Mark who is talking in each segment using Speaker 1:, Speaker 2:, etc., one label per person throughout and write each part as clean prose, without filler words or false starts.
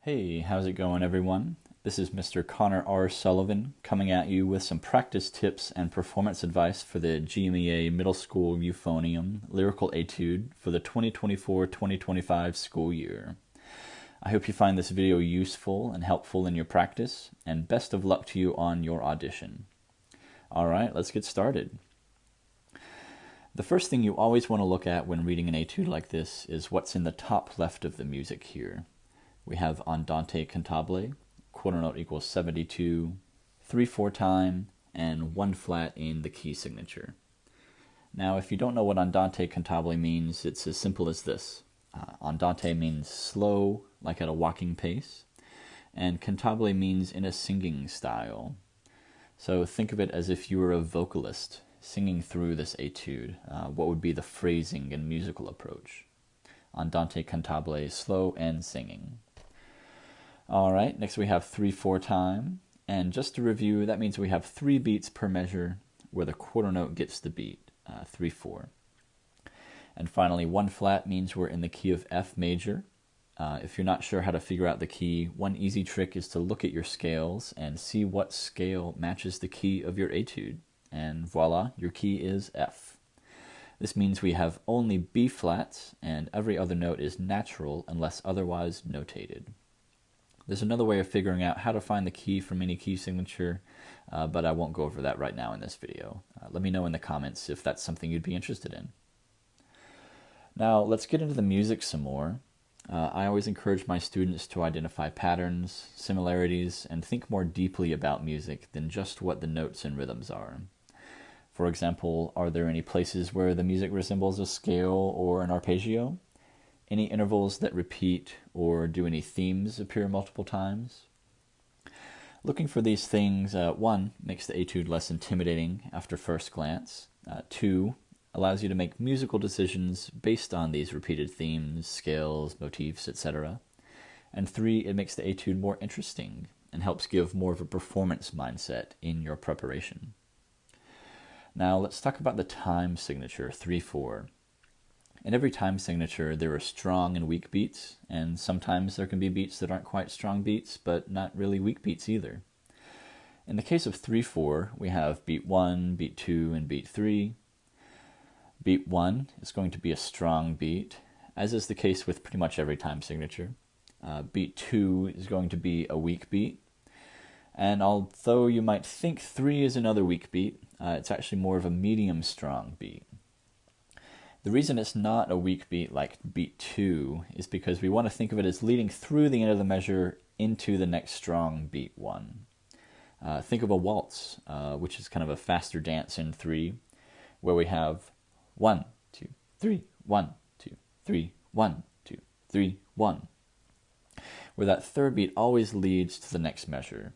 Speaker 1: Hey, how's it going, everyone? This is Mr. Connor R. Sullivan coming at you with some practice tips and performance advice for the GMEA Middle School Euphonium Lyrical Etude for the 2024-2025 school year. I hope you find this video useful and helpful in your practice, and best of luck to you on your audition. All right, let's get started. The first thing you always want to look at when reading an etude like this is what's in the top left of the music here. We have andante cantabile, quarter note equals 72, 3/4 time, and 1 flat in the key signature. Now, if you don't know what andante cantabile means, it's as simple as this. Andante means slow, like at a walking pace, and cantabile means in a singing style. So think of it as if you were a vocalist singing through this etude. What would be the phrasing and musical approach? Andante cantabile, slow and singing. All right, next we have 3/4 time, and just to review, that means we have 3 beats per measure where the quarter note gets the beat, 3/4. And finally, 1 flat means we're in the key of F major. If you're not sure how to figure out the key, one easy trick is to look at your scales and see what scale matches the key of your etude, and voila, your key is F. This means we have only B flats, and every other note is natural unless otherwise notated. There's another way of figuring out how to find the key from any key signature, but I won't go over that right now in this video. Let me know in the comments if that's something you'd be interested in. Now, let's get into the music some more. I always encourage my students to identify patterns, similarities, and think more deeply about music than just what the notes and rhythms are. For example, are there any places where the music resembles a scale or an arpeggio? Any intervals that repeat, or do any themes appear multiple times? Looking for these things, 1, makes the etude less intimidating after first glance. 2, allows you to make musical decisions based on these repeated themes, scales, motifs, etc. And 3, it makes the etude more interesting and helps give more of a performance mindset in your preparation. Now let's talk about the time signature, 3/4. In every time signature, there are strong and weak beats, and sometimes there can be beats that aren't quite strong beats, but not really weak beats either. In the case of 3/4, we have beat 1, beat 2, and beat 3. Beat 1 is going to be a strong beat, as is the case with pretty much every time signature. Beat 2 is going to be a weak beat, and although you might think 3 is another weak beat, it's actually more of a medium strong beat. The reason it's not a weak beat like beat 2 is because we want to think of it as leading through the end of the measure into the next strong beat 1. Think of a waltz, which is kind of a faster dance in 3, where we have 1, 2, 3, 1, 2, 3, 1, 2, 3, 1, where that third beat always leads to the next measure.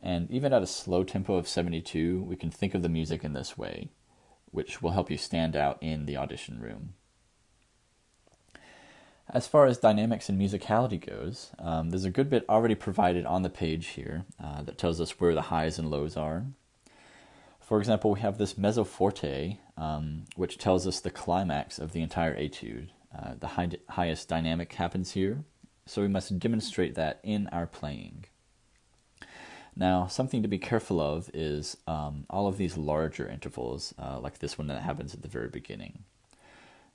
Speaker 1: And even at a slow tempo of 72, we can think of the music in this way, which will help you stand out in the audition room. As far as dynamics and musicality goes, there's a good bit already provided on the page here that tells us where the highs and lows are. For example, we have this mezzo forte, which tells us the climax of the entire etude. The highest dynamic happens here, so we must demonstrate that in our playing. Now, something to be careful of is all of these larger intervals, like this one that happens at the very beginning.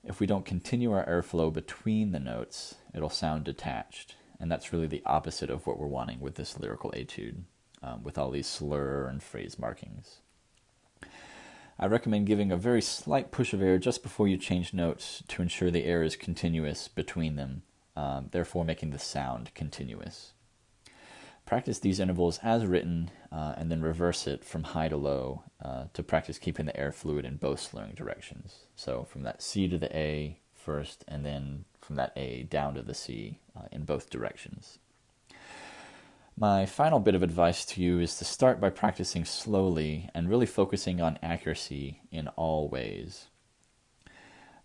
Speaker 1: If we don't continue our airflow between the notes, it'll sound detached, and that's really the opposite of what we're wanting with this lyrical etude, with all these slur and phrase markings. I recommend giving a very slight push of air just before you change notes to ensure the air is continuous between them, therefore making the sound continuous. Practice these intervals as written, and then reverse it from high to low to practice keeping the air fluid in both slurring directions. So from that C to the A first, and then from that A down to the C in both directions. My final bit of advice to you is to start by practicing slowly and really focusing on accuracy in all ways.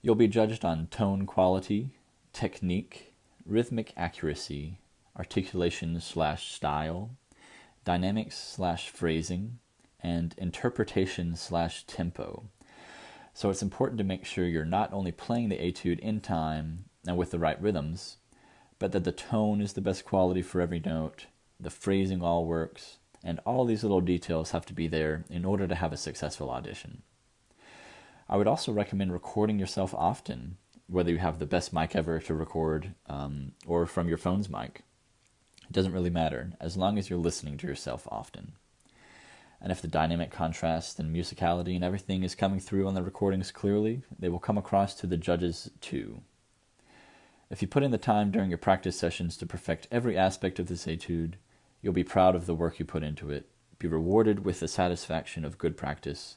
Speaker 1: You'll be judged on tone quality, technique, rhythmic accuracy, articulation/style, dynamics/phrasing, and interpretation/tempo. So it's important to make sure you're not only playing the etude in time and with the right rhythms, but that the tone is the best quality for every note, the phrasing all works, and all these little details have to be there in order to have a successful audition. I would also recommend recording yourself often, whether you have the best mic ever to record or from your phone's mic. It doesn't really matter, as long as you're listening to yourself often. And if the dynamic contrast and musicality and everything is coming through on the recordings clearly, they will come across to the judges too. If you put in the time during your practice sessions to perfect every aspect of this etude, you'll be proud of the work you put into it, be rewarded with the satisfaction of good practice,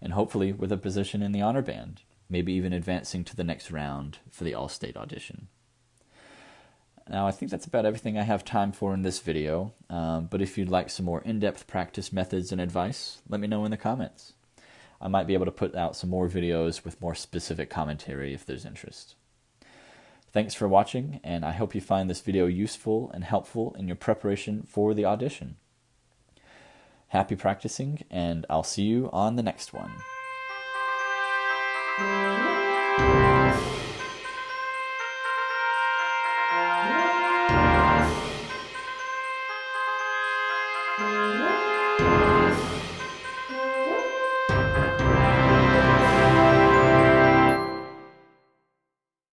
Speaker 1: and hopefully with a position in the honor band, maybe even advancing to the next round for the all-state audition. Now, I think that's about everything I have time for in this video, but if you'd like some more in-depth practice methods and advice, let me know in the comments. I might be able to put out some more videos with more specific commentary if there's interest. Thanks for watching, and I hope you find this video useful and helpful in your preparation for the audition. Happy practicing, and I'll see you on the next one.